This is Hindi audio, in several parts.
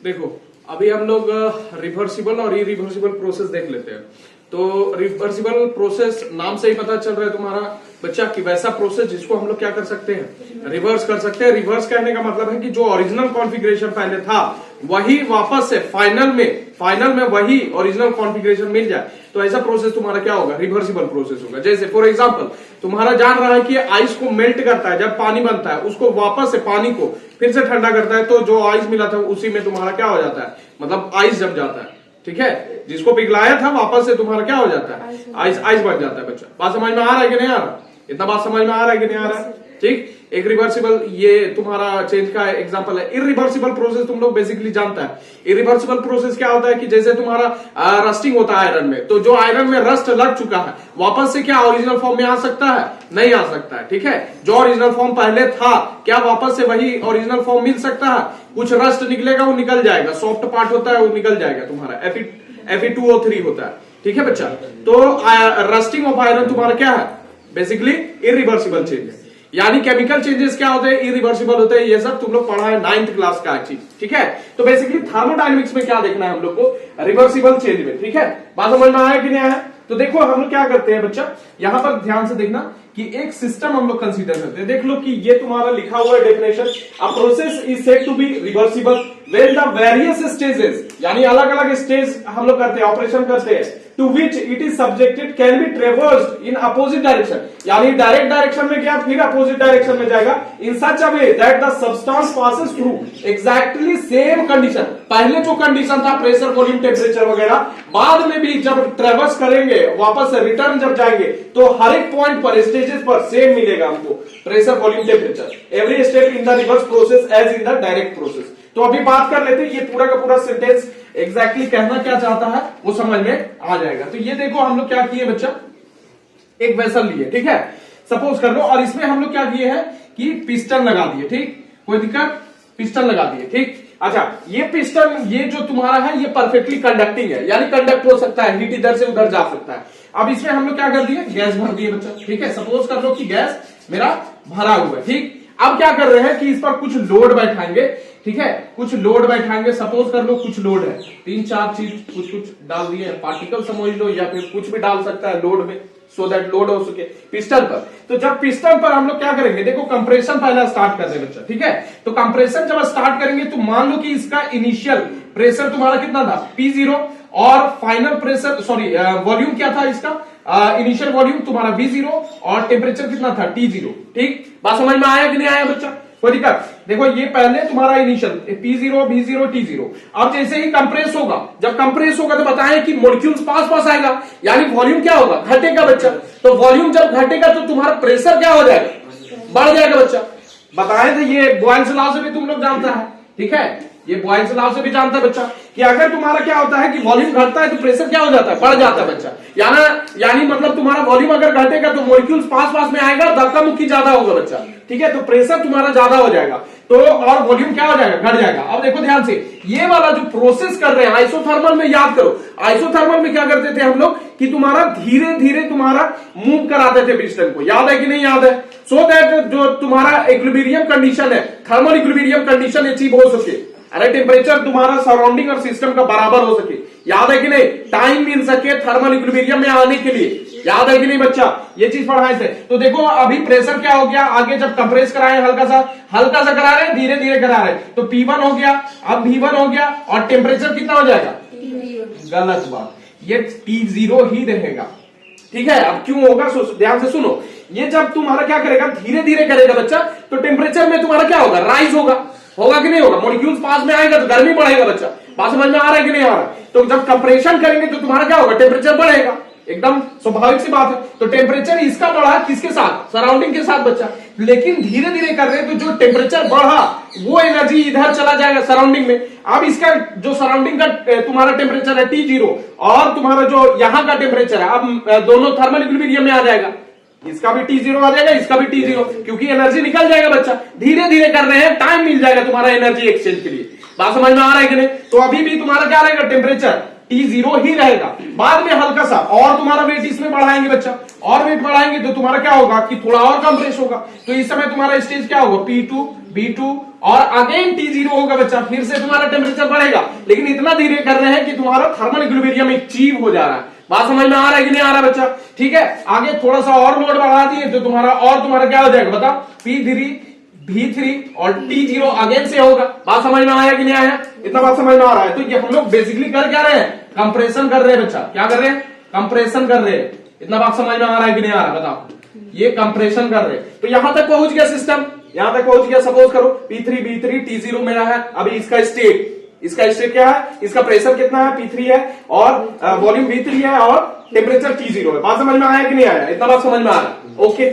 देखो अभी हम लोग रिवर्सिबल और इरिवर्सिबल प्रोसेस देख लेते हैं। तो रिवर्सिबल प्रोसेस नाम से ही पता चल रहा है तुम्हारा बच्चा कि वैसा प्रोसेस जिसको हम लोग क्या कर सकते हैं, रिवर्स कर सकते हैं। रिवर्स कहने का मतलब है कि जो ओरिजिनल कॉन्फ़िगरेशन पहले था वही वापस से फाइनल में वही ओरिजिनल कॉन्फ़िगरेशन मिल जाए, तो ऐसा प्रोसेस तुम्हारा क्या होगा, रिवर्सिबल प्रोसेस होगा। जैसे फॉर एग्जांपल तुम्हारा जान रहा है कि आइस को मेल्ट करता है, जब पानी बनता है उसको वापस से पानी को फिर से ठंडा करता है, तो जो आइस मिला था उसी में तुम्हारा क्या हो जाता है, मतलब आइस जम जाता है। ठीक है, जिसको पिघलाया था वापस से तुम्हारा क्या हो जाता है, आइस बन जाता है। बच्चा बात समझ में आ रहा है कि नहीं आ रहा, इतना बात समझ में आ रहा है कि नहीं आ रहा है। ठीक, एक रिवर्सिबल ये तुम्हारा चेंज का एग्जांपल है। इरिवर्सिबल प्रोसेस तुम लोग बेसिकली जानता है। इरिवर्सिबल प्रोसेस क्या होता है कि जैसे तुम्हारा रस्टिंग होता है आयरन में, तो जो आयरन में रस्ट लग चुका है वापस से क्या ओरिजिनल फॉर्म में आ सकता है, नहीं आ सकता है। ठीक है, जो ओरिजिनल फॉर्म पहले था क्या वापस से वही ओरिजिनल फॉर्म मिल सकता है, कुछ रस्ट निकलेगा वो निकल जाएगा, सॉफ्ट पार्ट होता है वो निकल जाएगा, तुम्हारा Fe2O3 होता है। ठीक है बच्चा, तो रस्टिंग ऑफ आयरन तुम्हारा क्या है, बेसिकली इरिवर्सिबल चेंज है। यानी केमिकल चेंजेस क्या होते हैं, इरिवर्सिबल होते हैं। ये सब तुम लोग पढ़ा है 9th क्लास का चीज। ठीक है, तो बेसिकली थर्मोडायनेमिक्स में क्या देखना है हम लोग को, रिवर्सिबल चेंज में। ठीक है, बात समझ में आया कि नहीं आया। तो देखो हम लोग क्या करते हैं बच्चा, यहां पर ध्यान से देखना कि एक सिस्टम हम लोग कंसीडर करते हैं। देख लो कि ये तुम्हारा लिखा हुआ है definition, a process is said to be reversible when the various stages, यानी अलग अलग स्टेज हम लोग करते हैं, ऑपरेशन करते हैं, to which it is subjected can be traversed in opposite direction, यानी डायरेक्ट डायरेक्शन में गया फिर अपोजिट डायरेक्शन में जाएगा, in such a way that the substance passes through exactly same condition. पहले जो कंडीशन था प्रेशर वॉल्यूम टेम्परेचर वगैरह, बाद में भी जब ट्रेवर्स करेंगे वापस से रिटर्न जब जाएंगे तो हर एक पॉइंट पर स्टेजेस पर सेम मिलेगा हमको pressure volume temperature, every step in the reverse process as in the direct process. तो अभी बात कर लेते हैं, ये पूरा का पूरा सेंटेंस एग्जैक्टली कहना क्या चाहता है वो समझ में आ जाएगा। तो ये देखो हम लोग क्या किए बच्चा, एक वेसल लिए, ठीक है, सपोज कर लो, और इसमें हम लोग क्या किए हैं कि पिस्टन लगा दिए। ठीक, कोई दिक्कत, पिस्टन लगा दिए। ठीक, अच्छा, ये पिस्टन ये जो तुम्हारा है ये परफेक्टली कंडक्टिंग है, यानी कंडक्ट हो सकता है, हीट इधर से उधर जा सकता है। अब इसमें हम लोग क्या कर दिए, गैस भर दिए बच्चा। ठीक है, सपोज कर लो कि गैस मेरा भरा हुआ है। ठीक, अब क्या कर रहे हैं कि इस पर कुछ लोड बैठाएंगे। ठीक है, कुछ लोड बैठाएंगे, सपोज कर लो कुछ लोड है, 3-4 चीज कुछ डाल दिए, पार्टिकल समझ लो या फिर कुछ भी डाल सकता है लोड में, सो दैट लोड हो सके पिस्टन पर। तो जब पिस्टन पर हम लोग क्या करेंगे, देखो कंप्रेशन पहला स्टार्ट कर दे बच्चा। ठीक है, तो कंप्रेशन जब स्टार्ट करेंगे तो मान लो कि इसका इनिशियल प्रेशर तुम्हारा कितना था, P0, और फाइनल प्रेशर वॉल्यूम क्या था इसका, इनिशियल वॉल्यूम तुम्हारा V0, और टेम्परेचर कितना था, T0। ठीक, बात समझ में आया कि नहीं आया बच्चा, कोई दिक्कत। देखो ये पहले तुम्हारा इनिशियल P0, V0, T0, अब जैसे ही कंप्रेस होगा, जब कंप्रेस होगा तो बताएं कि मॉलिक्यूल्स पास आएगा, यानी वॉल्यूम क्या होगा, घटेगा बच्चा। तो वॉल्यूम जब घटेगा तो तुम्हारा प्रेशर क्या हो जाएगा, बढ़ जाएगा बच्चा। बताए थे, ये बॉयल्स लॉ से भी तुम लोग जानता है। ठीक है, ये बॉयल्स लॉ से भी जानता है बच्चा कि अगर तुम्हारा क्या होता है कि वॉल्यूम घटता है तो प्रेशर क्या हो जाता है, बढ़ जाता है बच्चा। यानी मतलब तुम्हारा वॉल्यूम अगर घटेगा तो मॉलिक्यूल्स पास में आएगा, धक्का मुक्की ज्यादा होगा बच्चा। ठीक है, तो प्रेशर तुम्हारा ज्यादा हो जाएगा, तो और वॉल्यूम क्या हो जाएगा, घट जाएगा। अब देखो ध्यान से, ये वाला जो प्रोसेस कर रहे हैं आइसोथर्मल में, याद करो आइसोथर्मल में क्या करते थे हम लोग कि तुम्हारा धीरे धीरे तुम्हारा मूव कराते थे पिस्टन को, याद है कि नहीं याद है, सो दैट जो तुम्हारा इक्विलिब्रियम कंडीशन है, थर्मल इक्विलिब्रियम कंडीशन अचीव हो सके, अरे टेम्परेचर तुम्हारा सराउंडिंग और सिस्टम का बराबर हो सके, याद है कि नहीं, टाइम मिल सके थर्मल इक्विलिब्रियम में आने के लिए, याद है कि नहीं बच्चा, ये चीज पढ़ाए थे। तो देखो अभी प्रेशर क्या हो गया, आगे जब कंप्रेस कराए हल्का सा करा रहे, धीरे धीरे करा रहे, तो P1 हो गया, अब V1 हो गया, और टेम्परेचर कितना हो जाएगा, गलत बात, ये T0 ही रहेगा। ठीक है, अब क्यों होगा, ध्यान से सुनो, ये जब तुम्हारा क्या करेगा, धीरे धीरे करेगा बच्चा, तो टेम्परेचर में तुम्हारा क्या होगा, राइज होगा कि नहीं होगा, मॉलिक्यूल्स पास में आएगा तो गर्मी बढ़ेगा बच्चा। बात समझ में आ रहा है कि नहीं आ रहा है। तो जब कंप्रेशन करेंगे तो तुम्हारा क्या होगा, टेम्परेचर बढ़ेगा, एकदम स्वाभाविक सी बात है। तो टेम्परेचर इसका बढ़ा किसके साथ, सराउंडिंग के साथ बच्चा, लेकिन धीरे धीरे कर रहे हैं तो जो टेम्परेचर बढ़ा वो एनर्जी इधर चला जाएगा सराउंडिंग में। अब इसका जो सराउंडिंग का तुम्हारा टेम्परेचर है T0, और तुम्हारा जो यहां का टेम्परेचर है, अब दोनों थर्मल इक्विलिब्रियम में आ जाएगा, इसका भी T0 आ जाएगा, इसका भी T0, क्योंकि एनर्जी निकल जाएगा बच्चा, धीरे धीरे कर रहे हैं, टाइम मिल जाएगा तुम्हारा एनर्जी एक्सचेंज के लिए। बात समझ में आ रहा है कि नहीं। तो अभी भी तुम्हारा क्या रहेगा, टेम्परेचर T0 ही रहेगा, बाद में हल्का सा और तुम्हारा वेट इसमें बढ़ाएंगे बच्चा, और वेट बढ़ाएंगे तो तुम्हारा क्या होगा कि थोड़ा और कंप्रेस होगा। तो इस समय तुम्हारा स्टेज क्या होगा, P2 B2 और अगेन T0 होगा बच्चा। फिर से तुम्हारा टेम्परेचर बढ़ेगा, लेकिन इतना धीरे कर रहे हैं कि तुम्हारा थर्मल इक्विलिब्रियम अचीव हो जा रहा है। बात समझ में आ रहा है कि नहीं आ रहा बच्चा? ठीक है, आगे थोड़ा सा और लोड बढ़ा दिए तो तुम्हारा क्या हो जाएगा बता, P3 V3 और T0 अगेन से होगा। बात समझ में आया कि नहीं आया? इतना बात समझ में आ रहा है? तो ये हम लोग बेसिकली कर क्या रहे हैं, कंप्रेशन कर रहे हैं बच्चा। क्या कर रहे हैं, कंप्रेशन कर रहे हैं। इतना बात समझ में आ रहा है कि नहीं आ रहा बताओ? ये कंप्रेशन कर रहे हैं। तो यहां तक पहुंच गया सिस्टम, यहां तक पहुंच गया। सपोज करो P3 B3 T0 मेरा है। अभी इसका स्टेट क्या है, इसका प्रेशर कितना है, P3 है और वॉल्यूम V3 है और टेम्परेचर T0 है। बात समझ में आया कि नहीं आया? इतना बात समझ में आ रहा है? ओके।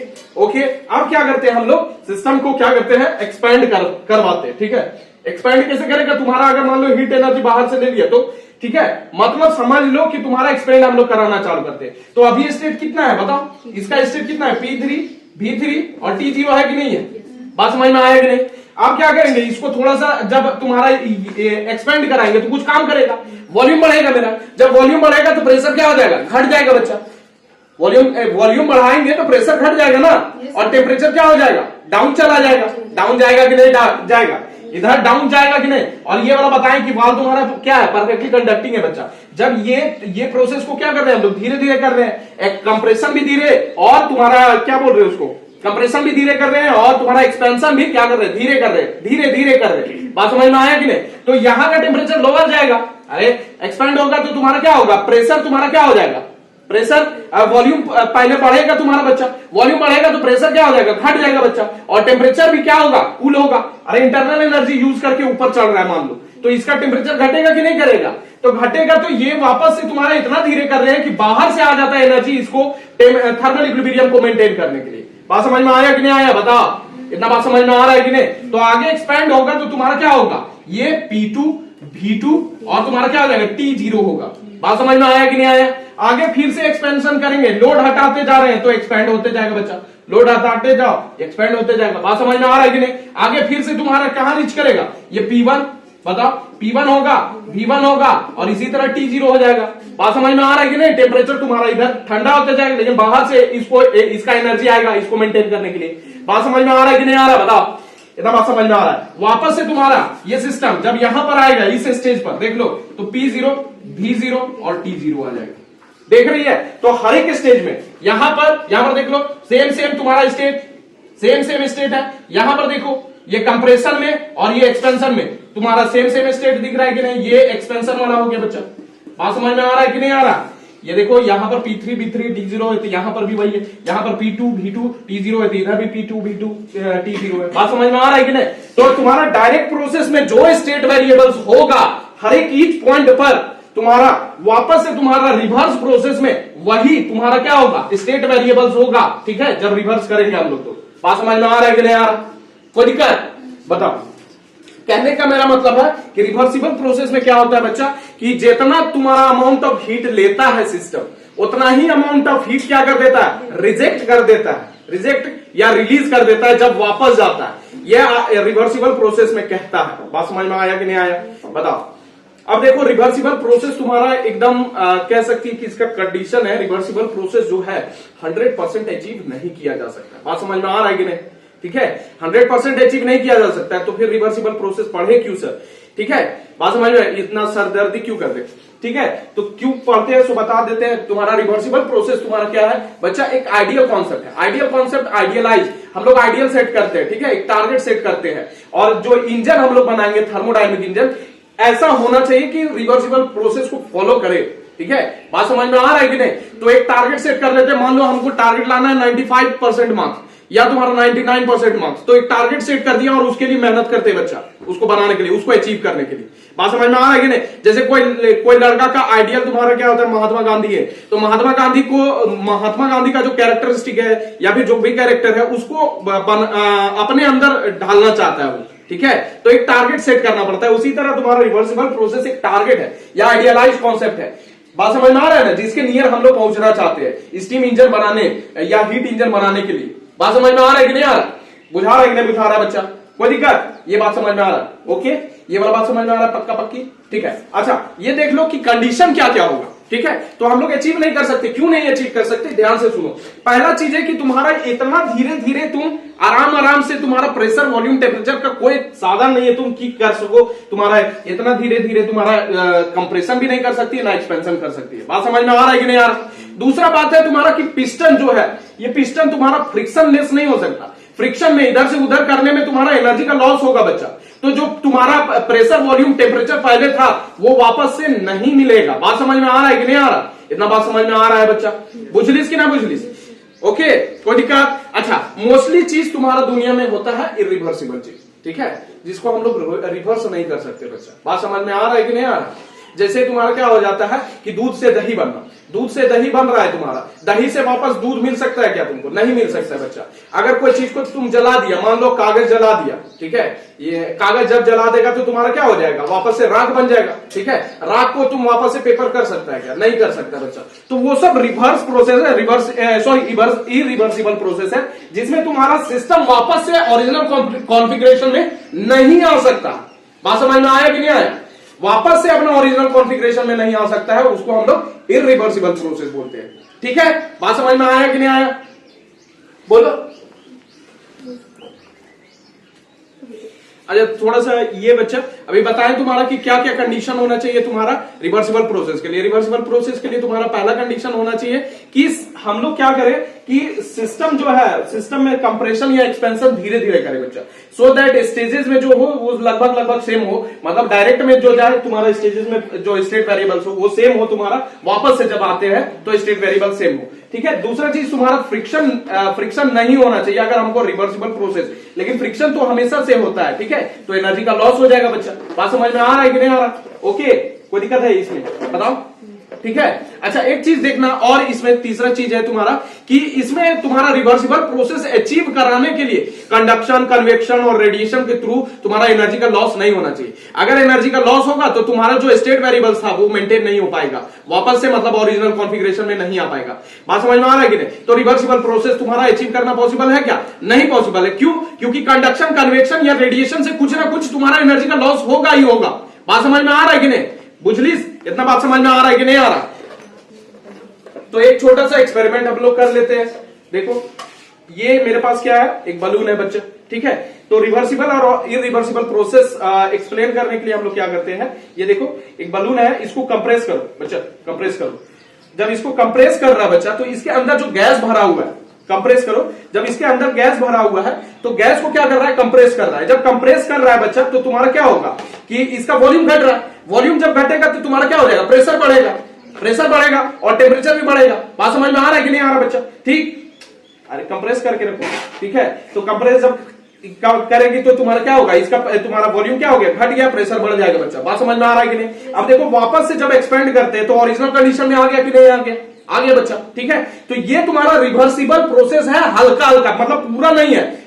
अब क्या करते हैं हम लोग, सिस्टम को क्या करते हैं, एक्सपेंड करवाते हैं। ठीक है, एक्सपेंड कैसे करेगा, तुम्हारा अगर मान लो हीट एनर्जी बाहर से ले लिया तो ठीक है, मतलब समझ लो कि तुम्हारा एक्सपेंड हम लोग कराना चालू करते हैं। तो अभी स्टेट कितना है बताओ, इसका स्टेट कितना है, P3 V3 और T0 है कि नहीं है? बात समझ में आया कि नहीं? आप क्या करेंगे, इसको थोड़ा सा जब तुम्हारा एक्सपेंड कराएंगे तो कुछ काम करेगा, वॉल्यूम बढ़ेगा मेरा। जब वॉल्यूम बढ़ेगा तो प्रेशर क्या हो जाएगा, घट जाएगा बच्चा। वॉल्यूम बढ़ाएंगे तो प्रेशर घट जाएगा ना, और टेम्परेचर क्या हो जाएगा, डाउन चला जाएगा। डाउन जाएगा कि नहीं जाएगा, इधर डाउन जाएगा कि नहीं। और ये वाला बताएं कि वाल्व तुम्हारा क्या है, परफेक्टली कंडक्टिंग है बच्चा। जब ये प्रोसेस को क्या कर रहे हैं हम लोग, धीरे धीरे कर रहे हैं। एक कंप्रेशन भी धीरे और तुम्हारा क्या बोल रहे हैं उसको, कंप्रेशन भी धीरे कर रहे हैं और तुम्हारा एक्सपेंशन भी क्या कर रहे हैं, धीरे कर रहे हैं, धीरे धीरे कर रहे हैं। बात समझ में आया कि नहीं? तो यहां का टेम्परेचर लोअर जाएगा। अरे एक्सपेंड होगा तो तुम्हारा क्या होगा, प्रेशर तुम्हारा क्या हो जाएगा, प्रेशर वॉल्यूम पहले बढ़ेगा तुम्हारा बच्चा, वॉल्यूम बढ़ेगा तो प्रेशर क्या हो जाएगा, घट जाएगा बच्चा। और टेम्परेचर भी क्या होगा, कूल होगा। अरे इंटरनल एनर्जी यूज करके ऊपर चढ़ रहा है मान लो, तो इसका टेम्परेचर घटेगा कि नहीं करेगा? तो घटेगा। तो ये वापस से तुम्हारा इतना धीरे कर रहे हैं कि बाहर से आ जाता है एनर्जी इसको थर्मल इक्विलिब्रियम को मेंटेन करने के लिए। बात समझ में आया कि नहीं आया बताओ? इतना बात समझ में आ रहा है कि नहीं? तो आगे एक्सपेंड होगा तो तुम्हारा क्या होगा, ये P2 V2 और तुम्हारा क्या हो जाएगा, T0 होगा। बात समझ में आया कि नहीं आया? आगे फिर से एक्सपेंशन करेंगे, लोड हटाते जा रहे हैं तो एक्सपेंड होते जाएगा बच्चा। लोड हटाते जाओ, एक्सपेंड होते जाएगा। बात समझ में आ रहा है कि नहीं? आगे फिर से तुम्हारा कहां रीच करेगा, ये P1 बताओ, P1 होगा, V1 होगा और इसी तरह T0 हो जाएगा। बात समझ में आ रहा है कि नहीं? टेम्परेचर तुम्हारा इधर ठंडा होते जाएगा, लेकिन बाहर से इसका एनर्जी आएगा इसको मेंटेन करने के लिए। बात समझ में आ रहा है कि नहीं आ रहा बताओ? इतना बात समझ में आ रहा है? वापस से तुम्हारा ये सिस्टम जब यहां पर आएगा इस स्टेज पर, देख लो तो P0 V0 और T0 आ जाएगा। देख रही है? तो हर एक स्टेज में यहां पर देख लो सेम तुम्हारा स्टेट, सेम स्टेट है। यहां पर देखो ये कंप्रेशन में और ये एक्सपेंशन में तुम्हारा सेम स्टेट दिख रहा है कि नहीं? ये एक्सपेंशन वाला हो गया बच्चा। बात समझ में आ रहा है कि नहीं आ रहा? ये देखो यहां पर P3 B3 T0 है तो यहां पर भी वही है, यहां पर P2 V2 T0 है तो इधर भी P2 B2 T0 है। बात समझ में आ रहा है कि नहीं? तो तुम्हारा डायरेक्ट प्रोसेस में जो स्टेट वेरिएबल्स होगा हर एक ईच पॉइंट पर तुम्हारा वापस से तुम्हारा रिवर्स प्रोसेस में वही तुम्हारा क्या होगा, स्टेट वेरिएबल्स होगा। ठीक है, जब रिवर्स करेंगे हम लोग तो। बात समझ में आ रहा है कि नहीं आ रहा? कोई दिक्कत बताओ? कहने का मेरा मतलब है कि रिवर्सिबल प्रोसेस में क्या होता है बच्चा, कि जितना तुम्हारा अमाउंट ऑफ हीट लेता है सिस्टम, उतना ही अमाउंट ऑफ हीट क्या कर देता है, रिजेक्ट कर देता है, रिजेक्ट या रिलीज कर देता है जब वापस जाता है। यह रिवर्सिबल प्रोसेस में कहता है। बात समझ में आया कि नहीं आया बताओ? अब देखो रिवर्सिबल प्रोसेस तुम्हारा एकदम कह सकती है कि इसका कंडीशन है, रिवर्सिबल प्रोसेस जो है 100% अचीव नहीं किया जा सकता। बात समझ में आ रहा है कि नहीं? ठीक है, 100% अचीव नहीं किया जा सकता है तो फिर रिवर्सिबल प्रोसेस पढ़े क्यों सर? ठीक है, बात समझ में? इतना सरदर्दी क्यों करते? ठीक है, तो क्यों पढ़ते हैं सो बता देते हैं। तुम्हारा रिवर्सिबल प्रोसेस तुम्हारा क्या है बच्चा, एक आइडियल कॉन्सेप्ट है। आइडियल कॉन्सेप्ट आइडियलाइज हम लोग आइडियल सेट करते हैं। ठीक है, एक टारगेट सेट करते हैं और जो इंजन हम लोग बनाएंगे थर्मोडायनेमिक इंजन, ऐसा होना चाहिए कि रिवर्सिबल प्रोसेस को फॉलो करे। ठीक है, बात समझ में आ रहा है कि नहीं? तो एक टारगेट सेट कर लेते हैं। मान लो हमको टारगेट लाना है 95% मार्क्स या तुम्हारा 99% मार्क्स, तो एक टारगेट सेट कर दिया और उसके लिए मेहनत करते हैं बच्चा, उसको बनाने के लिए, उसको अचीव करने के लिए। बात समझ में आ रहा है कि नहीं? जैसे कोई लड़का का आइडियल तुम्हारा क्या होता है, महात्मा गांधी है, तो महात्मा गांधी का जो कैरेक्टरिस्टिक है या फिर जो भी कैरेक्टर है उसको अपने अंदर ढालना चाहता है वो। ठीक है, तो एक टारगेट सेट करना पड़ता है। उसी तरह तुम्हारा रिवर्सिबल प्रोसेस एक टारगेट है या आइडियलाइज कॉन्सेप्ट है। बात समझ में आ रहा है ना? जिसके नियर हम लोग पहुंचना चाहते हैं स्टीम इंजन बनाने या हीट इंजन बनाने के लिए। बात समझ में आ रहा है कि नहीं आ रहा? बुझा रहा है कि नहीं बुझा रहा है बच्चा? कोई दिक्कत? ये बात समझ में आ रहा है? ओके, ये वाला बात समझ में आ रहा है? पक्का पक्की? ठीक है। अच्छा, ये देख लो कि कंडीशन क्या क्या होगा। ठीक है। तो हम लोग अचीव नहीं कर सकते। क्यों नहीं अचीव कर सकते, ध्यान से सुनो। पहला चीज है कि तुम्हारा इतना धीरे धीरे तुम आराम से तुम्हारा प्रेशर वॉल्यूम टेम्परेचर का कोई साधन नहीं है तुम की कर सको। तुम्हारा इतना धीरे धीरे तुम्हारा कंप्रेशन भी नहीं कर सकती है ना एक्सपेंशन कर सकती है। बात समझ में आ रहा है कि नहीं आ रहा। दूसरा बात है तुम्हारा कि पिस्टन जो है, ये पिस्टन तुम्हारा फ्रिक्शन लेस नहीं हो सकता। फ्रिक्शन में इधर से उधर करने में तुम्हारा एनर्जी का लॉस होगा बच्चा। तो जो तुम्हारा प्रेशर वॉल्यूम टेम्परेचर पहले था वो वापस से नहीं मिलेगा। बात समझ में आ रहा है कि नहीं आ रहा, इतना बात समझ में आ रहा है बच्चा, बुझलिस कि ना बुझलिस, ओके कोई दिक्कत। अच्छा, मोस्टली चीज तुम्हारा दुनिया में होता है इरिवर्सिबल चीज, ठीक है, जिसको हम लोग रिवर्स नहीं कर सकते बच्चा। बात समझ में आ रहा है कि नहीं आ रहा। जैसे तुम्हारा क्या हो जाता है कि दूध से दही बनना, दूध से दही बन रहा है तुम्हारा, दही से वापस दूध मिल सकता है क्या तुमको, नहीं मिल सकता है बच्चा। अगर कोई चीज को तुम जला दिया, मान लो कागज जला दिया, ठीक है, ये कागज जब जला देगा तो तुम्हारा क्या हो जाएगा, वापस से राख बन जाएगा, ठीक है। राख को तुम वापस से पेपर कर सकता है क्या, नहीं कर सकता बच्चा। तो वो सब रिवर्स प्रोसेस है, इरिवर्सिबल प्रोसेस है, जिसमें तुम्हारा सिस्टम वापस से ओरिजिनल कॉन्फ़िगरेशन में नहीं आ सकता। बात समझ में आया कि नहीं आया, वापस से अपना ओरिजिनल कॉन्फ़िगरेशन में नहीं आ सकता है, उसको हम लोग इरिवर्सिबल प्रोसेस बोलते हैं, ठीक है। बात समझ में आया कि नहीं आया, बोलो। अच्छा, थोड़ा सा ये बच्चा अभी बताएं तुम्हारा कि क्या क्या कंडीशन होना चाहिए तुम्हारा रिवर्सिबल प्रोसेस के लिए। रिवर्सिबल प्रोसेस के लिए तुम्हारा पहला कंडीशन होना चाहिए कि हम लोग क्या करें कि सिस्टम जो है, सिस्टम में कंप्रेशन या एक्सपेंशन धीरे धीरे करे बच्चा, सो दैट स्टेजेस में जो हो वो लगभग सेम हो। मतलब डायरेक्ट में जो जाए तुम्हारा स्टेजेस में जो स्टेट वेरिएबल्स हो वो सेम हो तुम्हारा, वापस से जब आते हैं तो स्टेट वेरिएबल सेम हो, ठीक है। दूसरा चीज तुम्हारा फ्रिक्शन नहीं होना चाहिए अगर हमको रिवर्सिबल प्रोसेस, लेकिन फ्रिक्शन तो हमेशा से होता है, ठीक है, तो एनर्जी का लॉस हो जाएगा बच्चा। बात समझ में आ रहा है कि नहीं आ रहा, ओके कोई दिक्कत है इसमें बताओ, ठीक है। अच्छा, एक चीज देखना और इसमें तीसरा चीज है तुम्हारा कि इसमें तुम्हारा रिवर्सिबल प्रोसेस अचीव कराने के लिए कंडक्शन, कन्वेक्शन और रेडिएशन के थ्रू तुम्हारा एनर्जी का लॉस नहीं होना चाहिए। अगर एनर्जी का लॉस होगा तो तुम्हारा जो स्टेट वेरिएबल्स था वो मेंटेन नहीं हो पाएगा, वापस से मतलब ओरिजिनल कॉन्फ़िगरेशन में नहीं आ पाएगा। बात समझ में आ रहा है कि नहीं। तो रिवर्सिबल प्रोसेस तुम्हारा अचीव करना पॉसिबल है क्या, नहीं पॉसिबल है। क्यों, क्योंकि कंडक्शन, कन्वेक्शन या रेडिएशन से कुछ ना कुछ तुम्हारा एनर्जी का लॉस होगा ही होगा। बात समझ में आ रहा है कि नहीं, बुझलिस, इतना बात समझ में आ रहा है कि नहीं आ रहा। तो एक छोटा सा एक्सपेरिमेंट हम लोग कर लेते हैं। देखो ये मेरे पास क्या है, एक बलून है बच्चा, ठीक है। तो रिवर्सिबल और इरिवर्सिबल प्रोसेस एक्सप्लेन करने के लिए हम लोग क्या करते हैं, ये देखो एक बलून है, इसको कंप्रेस करो बच्चा, कंप्रेस करो। जब इसको कंप्रेस कर रहा है बच्चा तो इसके अंदर जो गैस भरा हुआ है, कंप्रेस करो, जब इसके अंदर गैस भरा हुआ है तो गैस को क्या कर रहा है, कंप्रेस कर रहा है। जब कंप्रेस कर रहा है बच्चा तो तुम्हारा क्या होगा कि इसका वॉल्यूम घट रहा है। वॉल्यूम जब घटेगा तो तुम्हारा क्या हो जाएगा, प्रेशर बढ़ेगा, प्रेशर बढ़ेगा और टेम्परेचर भी बढ़ेगा। बात समझ में आ रहा है कि नहीं आ रहा बच्चा, ठीक। अरे कंप्रेस करके रखो, ठीक है। तो कंप्रेस जब करेगी तो तुम्हारा क्या होगा, इसका तुम्हारा वॉल्यूम क्या हो गया, घट गया, प्रेशर बढ़ जाएगा बच्चा। बात समझ में आ रहा है कि नहीं। अब देखो वापस से जब एक्सपेंड करते हैं तो ओरिजिनल कंडीशन में आ गया कि नहीं आ गया, आ गया बच्चा, ठीक है। तो ये तुम्हारा रिवर्सिबल प्रोसेस है, हल्का हल्का, मतलब पूरा नहीं है,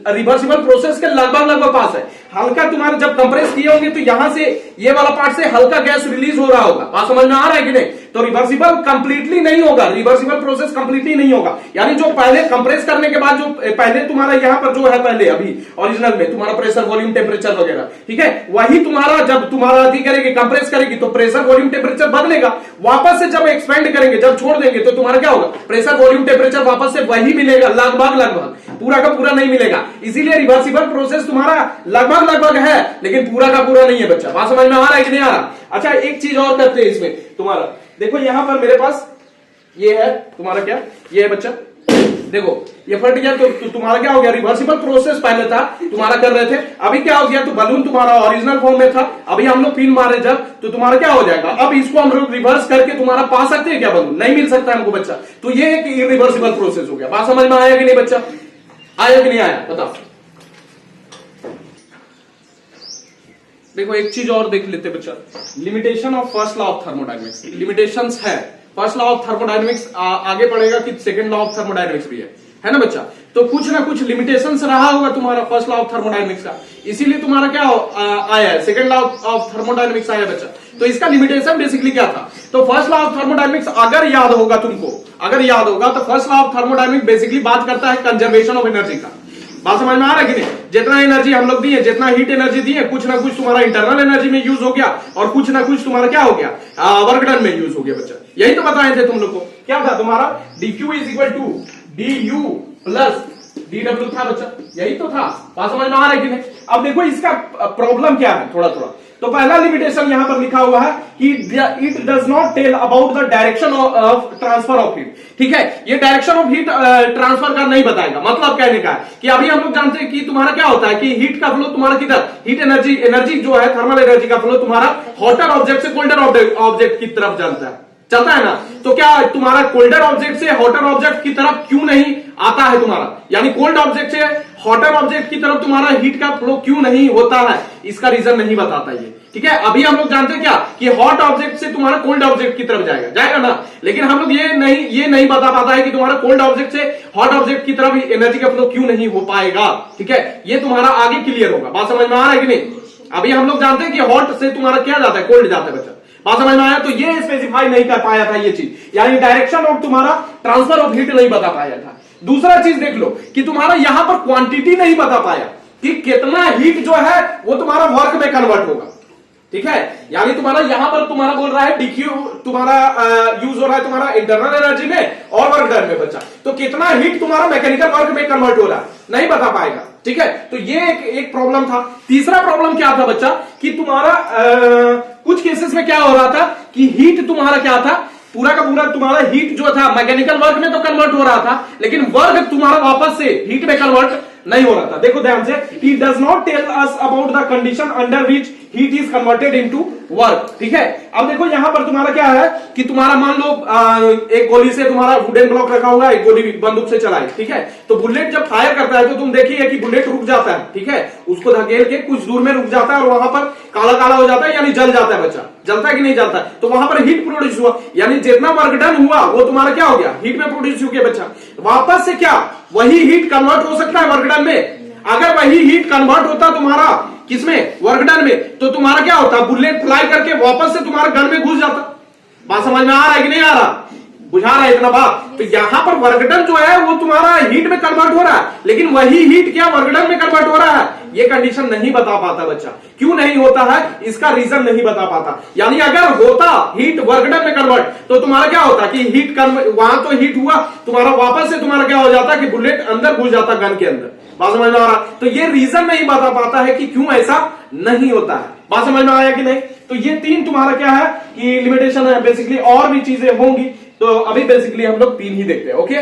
रिवर्सिबल प्रोसेस के लगभग पास है। हल्का तुम्हारे जब कंप्रेस किए होंगे तो यहां से ये वाला पार्ट से हल्का गैस रिलीज हो रहा होगा। बात समझ में आ रहा है कि नहीं। तो रिवर्सिबल कंप्लीटली नहीं होगा, रिवर्सिबल प्रोसेस कंप्लीटली नहीं होगा। यानी जो पहले कंप्रेस करने के बाद जो पहले तुम्हारा यहां पर जो है, पहले अभी ओरिजिनल में तुम्हारा प्रेशर, वॉल्यूम, टेम्परेचर वगैरह, ठीक है, वही तुम्हारा जब तुम्हारा अधिक करेगी, कंप्रेस करेगी तो प्रेशर, वॉल्यूम, टेम्परेचर बदलेगा। वापस से जब एक्सपेंड करेंगे, जब छोड़ देंगे तो तुम्हारा क्या होगा, प्रेशर, वॉल्यूम, टेम्परेचर वापस से वही मिलेगा, लगभग, पूरा का पूरा नहीं मिलेगा। इसीलिए रिवर्सिबल प्रोसेस तुम्हारा लगभग है, लेकिन पूरा का पूरा नहीं है बच्चा। बात समझ में आ रहा है कि नहीं आ रहा। अच्छा, एक चीज और करते हैं इसमें तुम्हारा, देखो यहां पर मेरे पास ये है तुम्हारा, क्या ये है बच्चा, देखो ये फट गया तो तुम्हारा क्या हो गया, रिवर्सिबल प्रोसेस पहले था तुम्हारा कर रहे थे, अभी क्या हो गया, तो बलून तुम्हारा ओरिजिनल फॉर्म में था, अभी हम लोग पिन मारे जब तो तुम्हारा क्या हो जाएगा, अब इसको हम लोग रिवर्स करके तुम्हारा पा सकते हैं क्या बलून, नहीं मिल सकता हमको बच्चा। तो ये एक इरिवर्सिबल प्रोसेस हो गया। बात समझ में आया कि नहीं बच्चा, आया कि नहीं आया बताओ। देखो एक चीज और देख लेते बच्चा, limitation of first law of thermodynamics. Limitations है, फर्स्ट लॉ ऑफ थर्मोडायनेमिक्स आगे पढ़ेगा कि सेकंड लॉ ऑफ थर्मोडायनेमिक्स भी है ना बच्चा। तो कुछ ना कुछ लिमिटेशंस रहा होगा तुम्हारा फर्स्ट लॉ ऑफ थर्मोडायनेमिक्स का, इसीलिए तुम्हारा क्या आया है, सेकंड लॉ ऑफ थर्मोडायनेमिक्स आया बच्चा। तो इसका लिमिटेशन बेसिकली क्या था, तो फर्स्ट लॉ ऑफ थर्मोडायनेमिक्स अगर याद होगा तुमको, अगर याद होगा तो first law of thermodynamics basically बात करता है कंजर्वेशन ऑफ एनर्जी का। बात समझ में आ रहा है कि नहीं। जितना एनर्जी हम लोग दिए, जितना हीट एनर्जी दिए, कुछ ना कुछ तुम्हारा इंटरनल एनर्जी में यूज हो गया और कुछ ना कुछ तुम्हारा क्या हो गया, वर्क डन में यूज हो गया बच्चा। यही तो बताए थे तुम लोग को। क्या था तुम्हारा dq is equal to du plus dw था बच्चा, यही तो था। बात समझ में आ रहा है कि नहीं? अब देखो इसका प्रॉब्लम क्या है थोड़ा थोड़ा। तो पहला लिमिटेशन यहां पर लिखा हुआ है कि it does not tell about the direction of transfer of heat. ठीक है, ये डायरेक्शन ऑफ हीट ट्रांसफर का नहीं बताएगा। मतलब कहने का है कि अभी हम लोग जानते हैं कि तुम्हारा क्या होता है कि हीट का फ्लो तुम्हारा किधर, हीट एनर्जी जो है थर्मल एनर्जी का फ्लो तुम्हारा हॉटर ऑब्जेक्ट से कोल्डर ऑब्जेक्ट की तरफ चलता है ना। तो क्या तुम्हारा कोल्डर ऑब्जेक्ट से हॉटर ऑब्जेक्ट की तरफ क्यों नहीं आता है तुम्हारा, यानी कोल्ड ऑब्जेक्ट से हॉटर ऑब्जेक्ट की तरफ तुम्हारा हीट का फ्लो क्यों नहीं होता है, इसका रीजन नहीं बताता ये। ठीक है, अभी हम लोग जानते हैं क्या कि हॉट ऑब्जेक्ट से तुम्हारा कोल्ड ऑब्जेक्ट की तरफ जाएगा ना, लेकिन हम लोग ये नहीं बता पाता है कि तुम्हारा कोल्ड ऑब्जेक्ट से हॉट ऑब्जेक्ट की तरफ एनर्जी का फ्लो क्यों नहीं हो पाएगा। ठीक है, ये तुम्हारा आगे क्लियर होगा। बात समझ में आ रहा है कि नहीं? अभी हम लोग जानते हैं कि हॉट से तुम्हारा क्या जाता है, कोल्ड जाता है बच्चा। बात समझ में आया? तो ये स्पेसिफाई नहीं कर पाया था ये चीज, यानी डायरेक्शन ऑफ तुम्हारा ट्रांसफर ऑफ हीट नहीं बता पाया था। दूसरा चीज देख लो कि तुम्हारा यहां पर क्वांटिटी नहीं बता पाया कि कितना हीट जो है वो तुम्हारा वर्क में कन्वर्ट होगा। ठीक है, यानी तुम्हारा यहां पर तुम्हारा बोल रहा है डीक्यू तुम्हारा यूज हो रहा है तुम्हारा इंटरनल एनर्जी में और वर्क डन में बच्चा, तो कितना हीट तुम्हारा मैकेनिकल वर्क में कन्वर्ट हो रहा है नहीं बता पाएगा। ठीक है, तो ये एक प्रॉब्लम था। तीसरा प्रॉब्लम क्या था बच्चा कि तुम्हारा कुछ केसेस में क्या हो रहा था कि हीट तुम्हारा क्या था, पूरा का पूरा तुम्हारा हीट जो था मैकेनिकल वर्क में तो कन्वर्ट हो रहा था, लेकिन वर्क तुम्हारा वापस से हीट में कन्वर्ट नहीं हो रहा था। देखो ध्यान से, he does not tell us about the condition under which heat is converted into work. ठीक है, अब देखो यहां पर तुम्हारा क्या है कि तुम्हारा मान लो एक गोली से तुम्हारा वुडन ब्लॉक रखा हुआ है, एक गोली बंदूक से चलाई। ठीक है, तो बुलेट जब फायर करता है तो तुम देखिए कि बुलेट रुक जाता है। ठीक है, उसको धकेल के कुछ दूर में रुक जाता है और वहां पर काला काला हो जाता है, यानी जल जाता है बच्चा। जलता है कि नहीं जलता है? तो वहां पर हीट प्रोड्यूस हुआ, यानी जितना वर्क डन हुआ वो तुम्हारा क्या हो गया, हीट में प्रोड्यूस हो गया बच्चा। वापस से क्या वही हीट कन्वर्ट हो सकता है वर्क डन में? अगर वही हीट कन्वर्ट होता तुम्हारा किसमें, वर्क डन में, तो तुम्हारा क्या होता, बुलेट फ्लाई करके वापस से तुम्हारा गन में घुस जाता। बात समझ में आ रहा है कि नहीं आ रहा? बुझा रहा है इतना बात? तो यहां पर वर्क डन जो है वो तुम्हारा हीट में कन्वर्ट हो रहा है, लेकिन वही हीट क्या वर्क डन में कन्वर्ट हो रहा है, ये कंडीशन नहीं बता पाता बच्चा। क्यों नहीं होता है, इसका रीजन नहीं बता पाता। यानी अगर होता हीट वर्क डन में कन्वर्ट तो तुम्हारा क्या होता कि हीट वहां तो हीट हुआ, तुम्हारा वापस से तुम्हारा क्या हो जाता कि बुलेट अंदर घुस जाता गन के अंदर। बात समझ में आ रहा? तो ये रीजन नहीं बता पाता है कि क्यों ऐसा नहीं होता है। बात समझ में आया कि नहीं? तो ये तीन तुम्हारा क्या है कि लिमिटेशन है बेसिकली, और भी चीजें होंगी, तो अभी बेसिकली हम लोग तीन ही देखते हैं। ओके।